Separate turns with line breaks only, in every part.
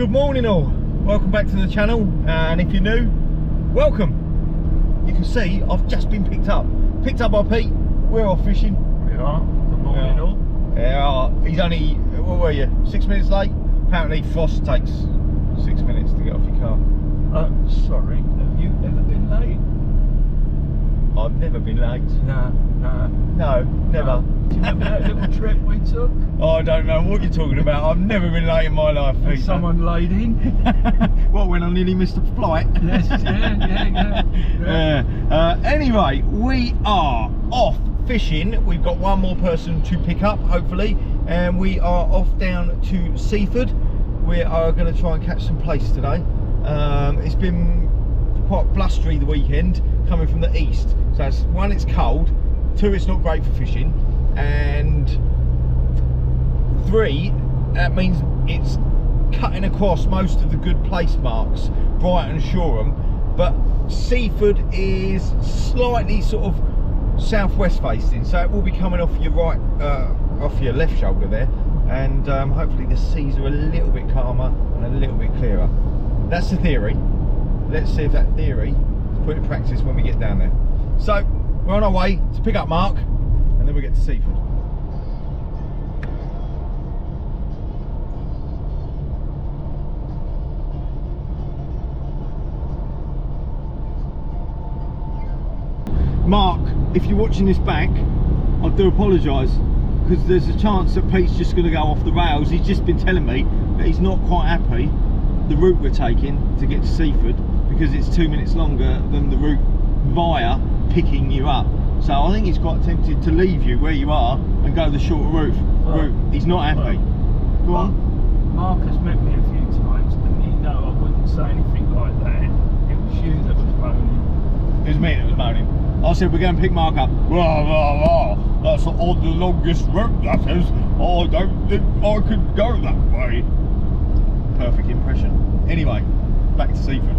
Good morning all, welcome back to the channel, and if you're new, welcome. You can see I've just been picked up by Pete. We're off fishing.
We are. Good morning all.
Yeah, he's only, what were you, 6 minutes late? Apparently frost takes 6 minutes to get off your car.
Sorry, have you ever been late?
I've never been late.
No,
never.
Do you remember that little trip we took?
Oh, I don't know what you're talking about. I've never been late in my life, Pete.
Someone laid in?
Well, when I nearly missed a flight.
Yes, yeah.
Anyway, we are off fishing. We've got one more person to pick up, hopefully, and we are off down to Seaford. We are going to try and catch some plaice today. It's been quite blustery the weekend, coming from the east. So it's, one, it's cold. Two, it's not great for fishing. And three, that means it's cutting across most of the good plaice marks, Brighton and Shoreham, but Seaford is slightly sort of southwest facing, so it will be coming off your right, off your left shoulder there, and hopefully the seas are a little bit calmer and a little bit clearer. That's the theory. Let's see if that theory is put in practice when we get down there. So we're on our way to pick up Mark, and then we get to Seaford. Mark, if you're watching this back, I do apologise, because there's a chance that Pete's just going to go off the rails. He's just been telling me that he's not quite happy the route we're taking to get to Seaford, because it's 2 minutes longer than the route via picking you up. So I think he's quite tempted to leave you where you are and go the shorter route. He's not happy. Go on.
Mark has met me a few times, and he know I wouldn't say anything like that. It was you that was moaning.
It was me that was moaning. I said we're going to pick Mark up. That's on the longest route, that is. I don't think I could go that way. Perfect impression. Anyway, back to Seaford.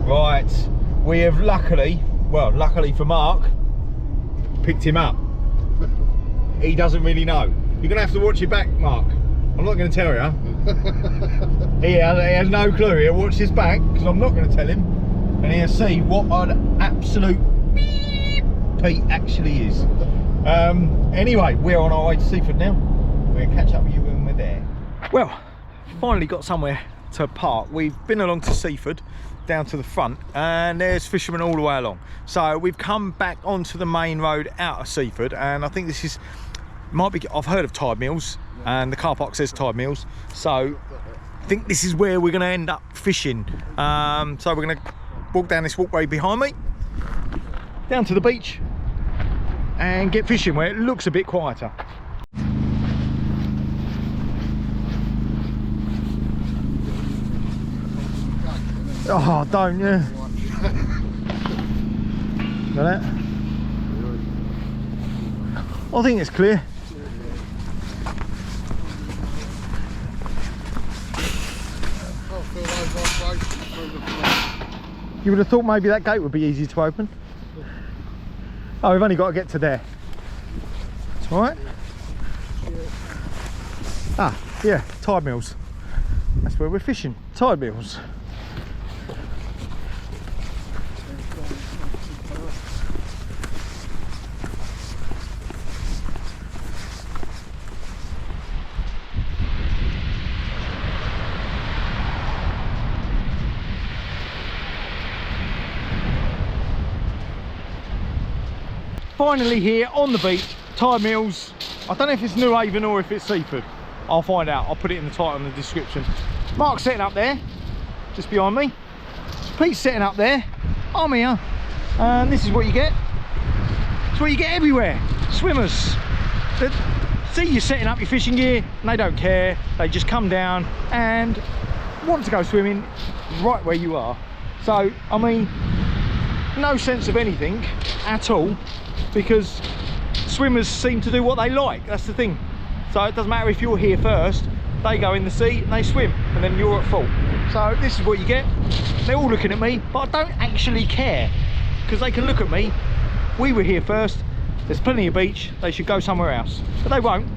Right, we have luckily for Mark, picked him up. He doesn't really know. You're going to have to watch it back, Mark. I'm not going to tell you. He has no clue. He'll watch his back, because I'm not going to tell him. And he'll see what an absolute beep Pete actually is. Anyway, we're on our way to Seaford now. We're going to catch up with you when we're there. Well, finally got somewhere to park. We've been along to Seaford, down to the front, and there's fishermen all the way along. So we've come back onto the main road out of Seaford, and I think this is, I've heard of tide mills, and the car park says tide mills, so I think this is where we're going to end up fishing. So we're going to walk down this walkway behind me, down to the beach, and get fishing where it looks a bit quieter. Oh, don't you? Got that? I think it's clear. You would have thought maybe that gate would be easy to open. Oh, we've only got to get to there. It's all right. Ah, yeah, tide mills. That's where we're fishing, tide mills. Finally here on the beach, tide mills. I don't know if it's Newhaven or if it's Seaford. I'll find out. I'll put it in the title in the description. Mark's setting up there, just behind me. Pete's setting up there. I'm here, and this is what you get. It's what you get everywhere. Swimmers. See you setting up your fishing gear, and they don't care. They just come down and want to go swimming right where you are. So I mean, no sense of anything at all, because swimmers seem to do what they like. That's the thing. So it doesn't matter if you're here first, they go in the sea and they swim, and then you're at fault. So this is what you get. They're all looking at me, but I don't actually care, because they can look at me. We were here first, there's plenty of beach, they should go somewhere else, but they won't.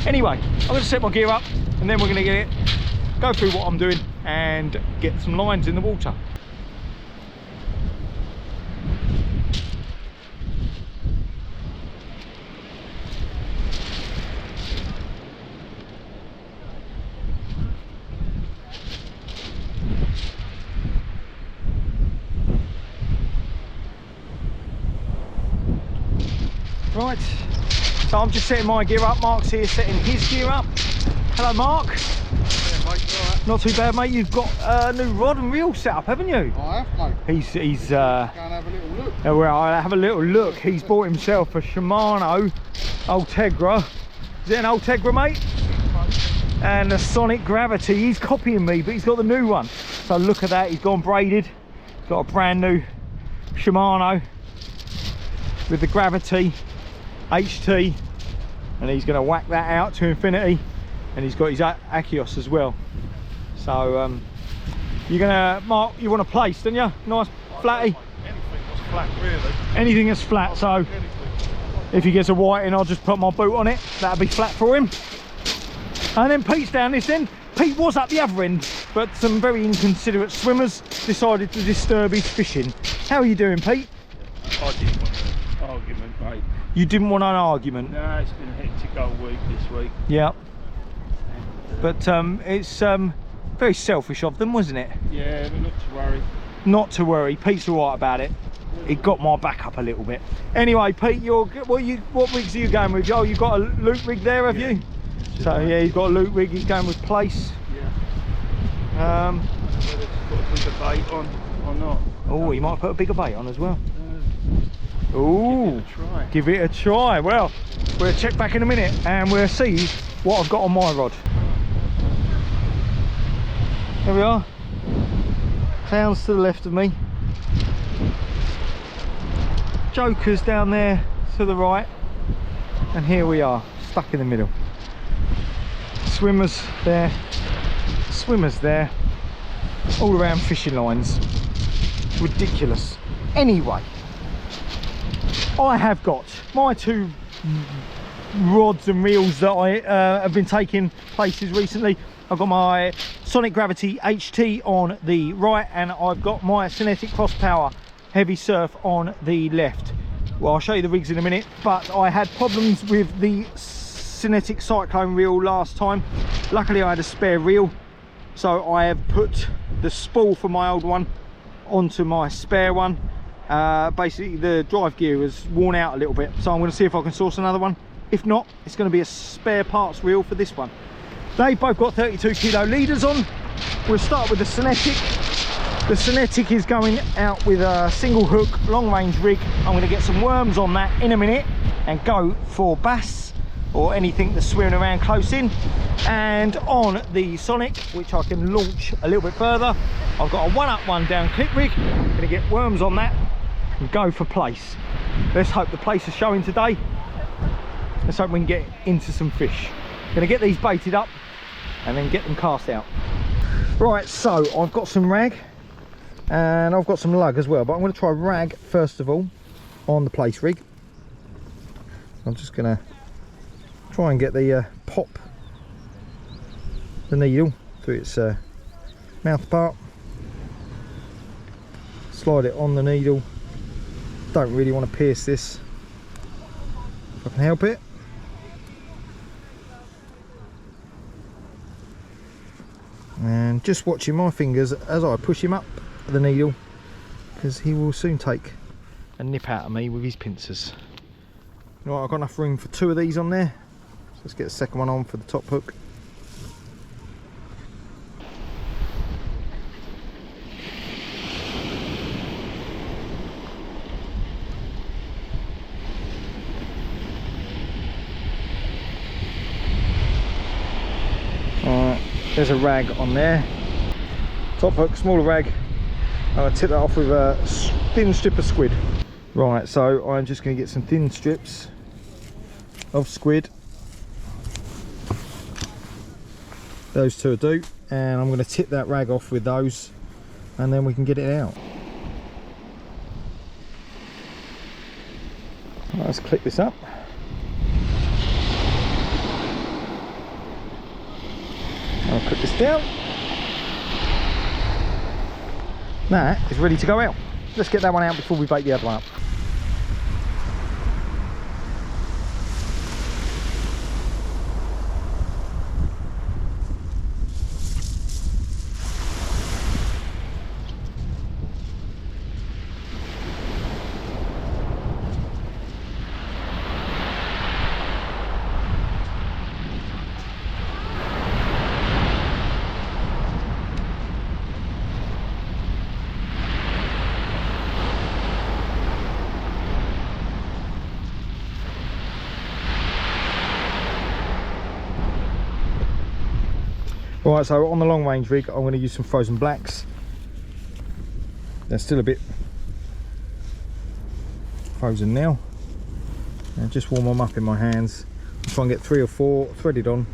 Anyway, I'm going to set my gear up, and then we're going to get it
go through what I'm doing and get some lines in the water. Right, so I'm just setting my gear up. Mark's here setting his gear up. Hello, Mark.
Yeah, mate, you all right?
Not too bad, mate. You've got a new rod and reel set up, haven't you?
I have, mate.
He's
Go and have a little look.
well, I'll have a little look. He's bought himself a Shimano Ultegra. Is it an Ultegra, mate? And a Sonic Gravity. He's copying me, but he's got the new one. So look at that. He's gone braided. He's got a brand new Shimano with the Gravity HT, and he's going to whack that out to infinity. And he's got his Akios as well. So you're gonna, Mark, you want a Plaice, don't you? Nice flatty.
Anything that's flat, really.
Anything that's flat. So if he gets a whiting, I'll just put my boot on it. That'll be flat for him. And then Pete's down this end. Pete was up the other end, but some very inconsiderate swimmers decided to disturb his fishing. How are you doing, Pete?
I didn't want an argument, mate.
You didn't want an argument?
No, it's been a hectic old week this week.
Yeah. But it's very selfish of them, wasn't it?
Yeah, but not to worry.
Not to worry. Pete's all right about it. He got my back up a little bit. Anyway, Pete, what rigs are you going with? Oh, you've got a loop rig there, have you? So yeah, he's got a loop rig. He's going with Plaice.
Yeah. Whether to put a bigger bait on or not.
Oh, he might put a bigger bait on as well.
Give
Oh,
it a try.
give it a try. Well, we'll check back in a minute and we'll see what I've got on my rod. There we are. Clowns to the left of me. Jokers down there to the right. And here we are, stuck in the middle. Swimmers there. Swimmers there. All around fishing lines. Ridiculous. Anyway, I have got my two rods and reels that I have been taking places recently. I've got my Sonic Gravity HT on the right, and I've got my Cinetic Cross Power Heavy Surf on the left. Well, I'll show you the rigs in a minute, but I had problems with the Cinetic Cyclone reel last time. Luckily I had a spare reel, so I have put the spool for my old one onto my spare one. Basically the drive gear was worn out a little bit, so I'm going to see if I can source another one. If not, it's going to be a spare parts reel for this one. They've both got 32 kilo leaders on. We'll start with the Cinetic. The Cinetic is going out with a single hook long range rig. I'm going to get some worms on that in a minute and go for bass or anything that's swimming around close in. And on the Sonic, which I can launch a little bit further, I've got a one down clip rig. I'm going to get worms on that and go for Plaice. Let's hope the Plaice is showing today. Let's hope we can get into some fish. I'm going to get these baited up and then get them cast out. Right, so I've got some rag and I've got some lug as well, but I'm going to try rag first of all on the Plaice rig. I'm just going to try and get the pop the needle through its mouth part, slide it on the needle. Don't really want to pierce this if I can help it. And just watching my fingers as I push him up the needle, because he will soon take a nip out of me with his pincers. Right, I've got enough room for two of these on there, so let's get the second one on for the top hook. There's a rag on there, top hook, smaller rag. I'm going to tip that off with a thin strip of squid. Right, so I'm just going to get some thin strips of squid. Those two will do, and I'm going to tip that rag off with those, and then we can get it out. Right, let's clip this up. I'll put this down. That is ready to go out. Let's get that one out before we bait the other one up. Right, so on the long range rig, I'm going to use some frozen blacks. They're still a bit frozen now. And just warm them up in my hands. I'll try and get 3 or 4 threaded on.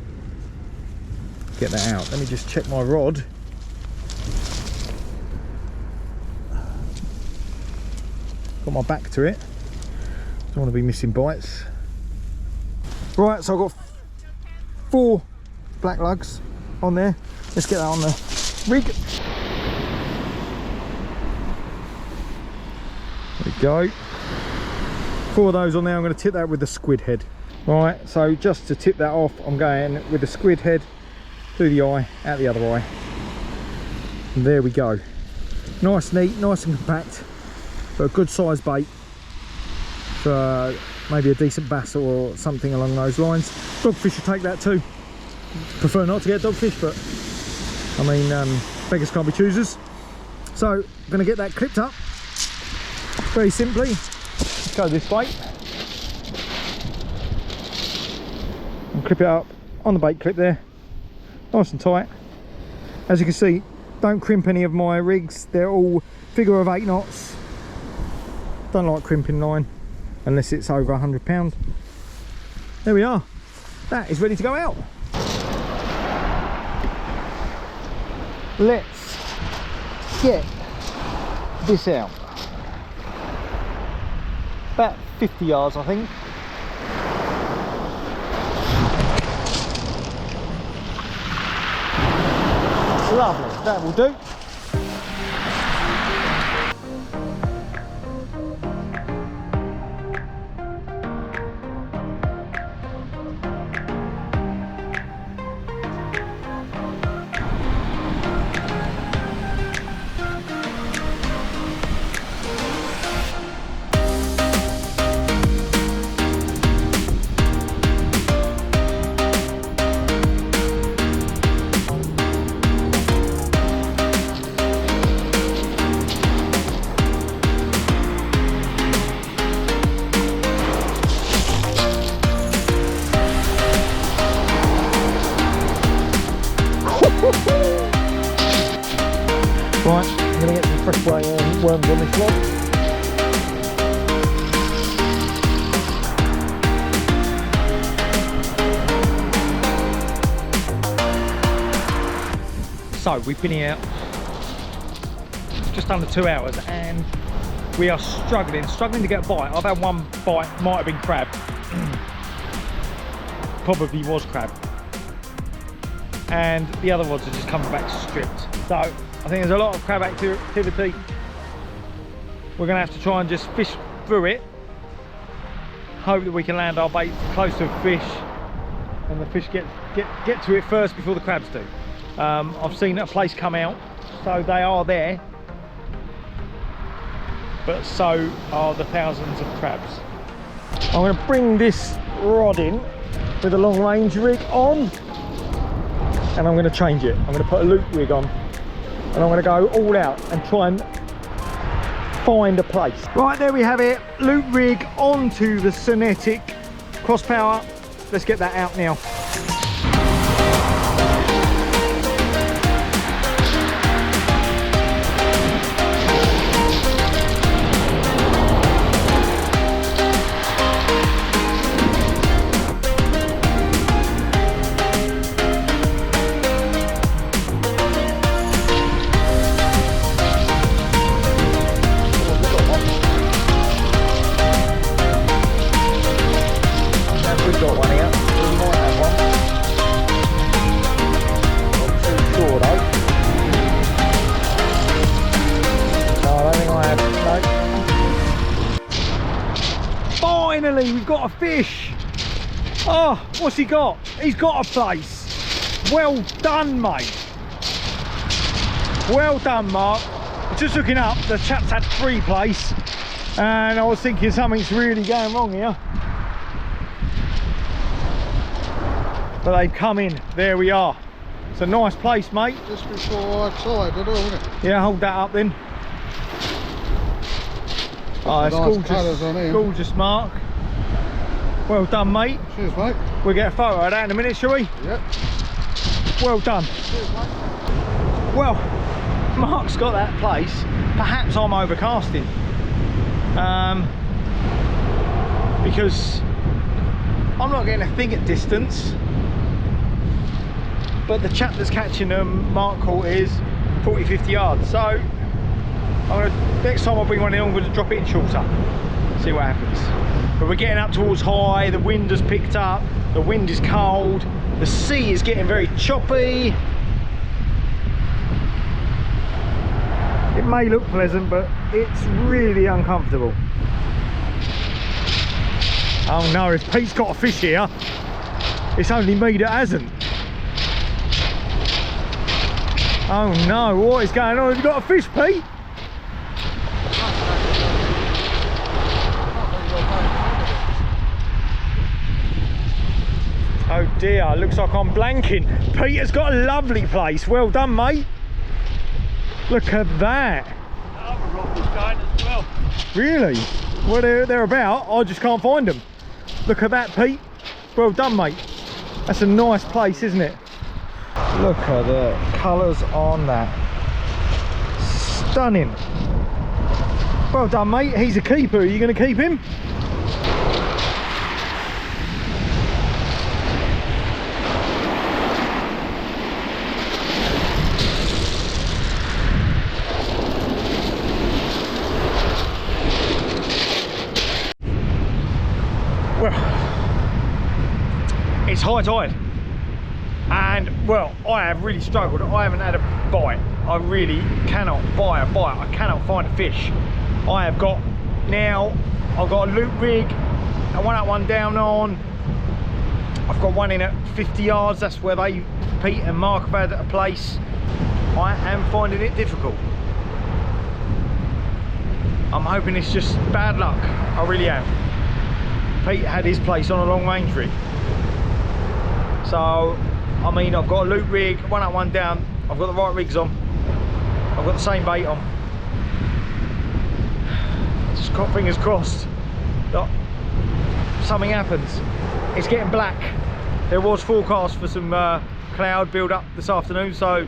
Get that out. Let me just check my rod. Got my back to it. Don't want to be missing bites. Right, so I've got 4 black lugs on there. Let's get that on the rig. There we go. 4 of those on there. I'm going to tip that with the squid head. Right, so just to tip that off, I'm going with the squid head through the eye, out the other eye. And there we go. Nice, neat, nice and compact. But a good size bait for maybe a decent bass or something along those lines. Dogfish will take that too. Prefer not to get dogfish, but I mean, beggars can't be choosers. So I'm going to get that clipped up very simply. Let's go this way and clip it up on the bait clip there, nice and tight. As you can see, don't crimp any of my rigs. They're all figure of 8 knots. Don't like crimping line unless it's over £100. There we are. That is ready to go out. Let's get this out. About 50 yards, I think. Lovely, that will do. Right, I'm going to get some fresh worms on this rod. So we've been here just under 2 hours and we are struggling to get a bite. I've had one bite, might have been crab. Probably was crab. And the other rods are just coming back stripped. So I think there's a lot of crab activity. We're going to have to try and just fish through it. Hope that we can land our bait close to a fish and the fish get to it first before the crabs do. I've seen a Plaice come out, so they are there. But so are the thousands of crabs. I'm going to bring this rod in with a long range rig on. And I'm going to change it. I'm going to put a loop rig on and I'm going to go all out and try and find a place. Right, there we have it. Loop rig onto the Sonetic cross power. Let's get that out now. We've got one here. We might have one. finally, we've got a fish. Oh, what's he got? He's got a place. Well done, mate. Well done, Mark. Just looking up, the chap's had 3 plaice, and I was thinking something's really going wrong here. But they've come in. There we are. It's a nice place, mate.
Just before outside, I don't know, isn't it?
Yeah, hold that up then. Oh, it's
Nice colours on
gorgeous,
here.
gorgeous, Mark. Well done, mate.
Cheers, mate.
We'll get a photo of that in a minute, shall we?
Yep.
Well done.
Cheers, mate.
Well, Mark's got that place. Perhaps I'm overcasting. Because I'm not getting a thing at distance. But the chap that's catching them, Mark caught is 40-50 yards. So next time I bring one in, I'm going to drop it in shorter. See what happens. But we're getting up towards high. The wind has picked up. The wind is cold. The sea is getting very choppy. It may look pleasant, but it's really uncomfortable. Oh no, if Pete's got a fish here, it's only me that hasn't. Oh no, what is going on? Have you got a fish, Pete? Oh dear, looks like I'm blanking. Peter's got a lovely place. Well done, mate. Look at that.
Another rock was going as well.
Really? Well, they're about. I just can't find them. Look at that, Pete. Well done, mate. That's a nice place, isn't it? Look at the colours on that. Stunning. Well done, mate. He's a keeper. Are you going to keep him? Well, it's high tide, and well, I have really struggled. I haven't had a bite. I really cannot buy a bite. I cannot find a fish. I have got now, I've got a loop rig, a one up, one down on. I've got one in at 50 yards. That's where Pete and Mark have had a place. I am finding it difficult. I'm hoping it's just bad luck. I really am. Pete had his place on a long range rig. So, I mean, I've got a loop rig, one up, one down. I've got the right rigs on. I've got the same bait on. Just got fingers crossed that something happens. It's getting black. There was forecast for some cloud build up this afternoon, so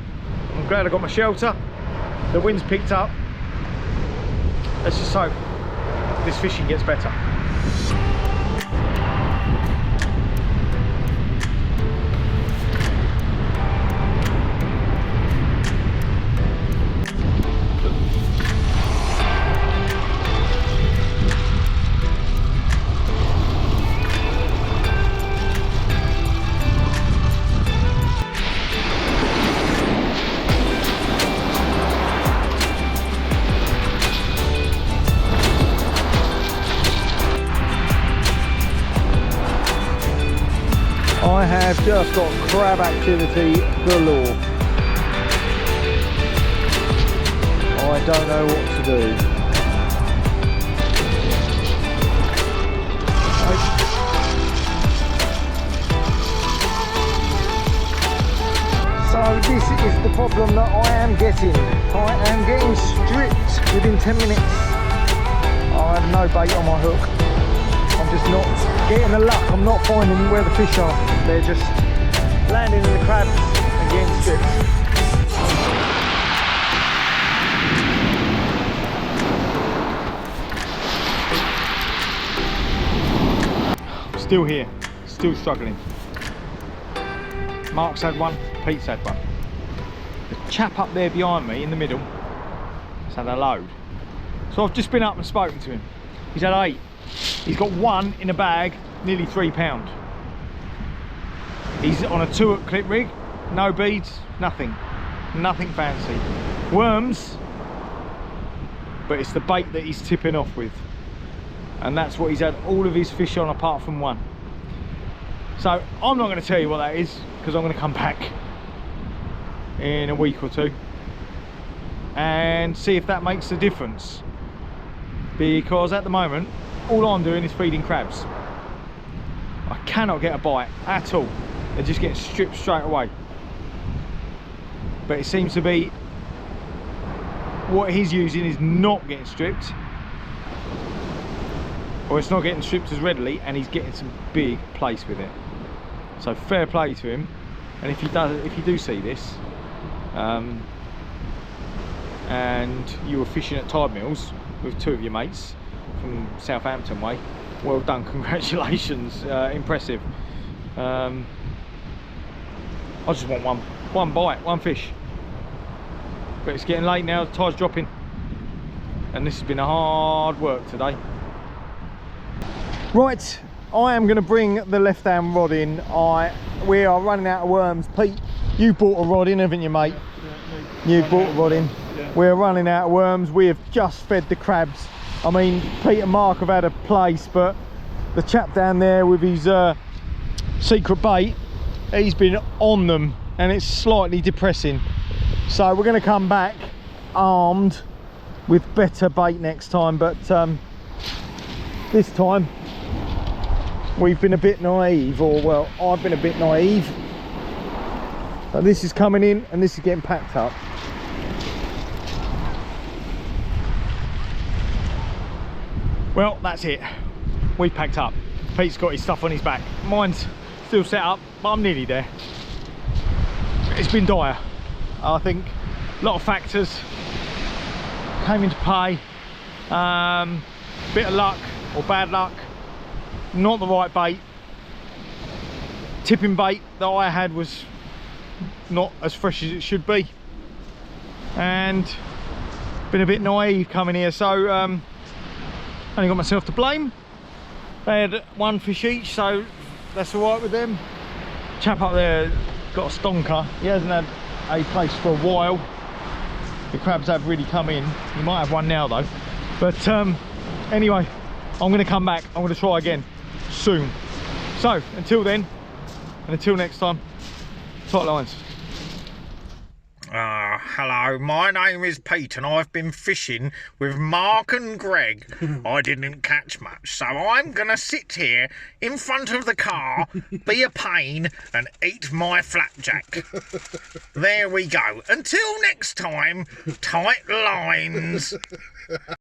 I'm glad I got my shelter. The wind's picked up. Let's just hope this fishing gets better. I have just got crab activity galore. I don't know what to do. So this is the problem that I am getting. I am getting stripped within 10 minutes. I have no bait on my hook. I'm just not getting the luck. I'm not finding where the fish are. They're just landing in the crabs and getting stripped. Still here, still struggling. Mark's had one, Pete's had one. The chap up there behind me in the middle has had a load. So I've just been up and spoken to him. He's had 8. He's got one in a bag, nearly £3. He's on a 2-hook clip rig, no beads, nothing fancy. Worms, but it's the bait that he's tipping off with. and that's what he's had all of his fish on apart from one. So I'm not going to tell you what that is, because I'm going to come back in a week or two and see if that makes a difference, because at the moment all I'm doing is feeding crabs. I cannot get a bite at all. They're just getting stripped straight away. But it seems to be what he's using is not getting stripped, or it's not getting stripped as readily, and he's getting some big plaice with it. So fair play to him. And if you do see this, and you were fishing at tide mills with two of your mates from Southampton way, well done, congratulations, impressive. I just want one bite, one fish. But it's getting late now, the tide's dropping, and this has been a hard work today. Right, I am going to bring the left hand rod in. We are running out of worms. Pete, you bought a rod in, haven't you, mate? You bought a rod in. We're running out of worms. We have just fed the crabs. I mean, Pete and Mark have had a place, but the chap down there with his secret bait, he's been on them, and it's slightly depressing. So we're going to come back armed with better bait next time, but this time we've been a bit naive, or well, I've been a bit naive. So this is coming in and this is getting packed up. Well, that's it. We've packed up. Pete's got his stuff on his back. Mine's still set up, but I'm nearly there. It's been dire. I think a lot of factors came into play. Bit of luck or bad luck. Not the right bait. Tipping bait that I had was not as fresh as it should be, and been a bit naive coming here, so only got myself to blame. They had one fish each, so that's all right with them. Chap up there got a stonker. He hasn't had a place for a while. The crabs have really come in. He might have one now though, but anyway, I'm going to come back. I'm going to try again soon. So until then, and until next time, tight lines.
Hello, my name is Pete and I've been fishing with Mark and Greg. I didn't catch much, so I'm gonna sit here in front of the car, be a pain and eat my flapjack. There we go. Until next time, tight lines.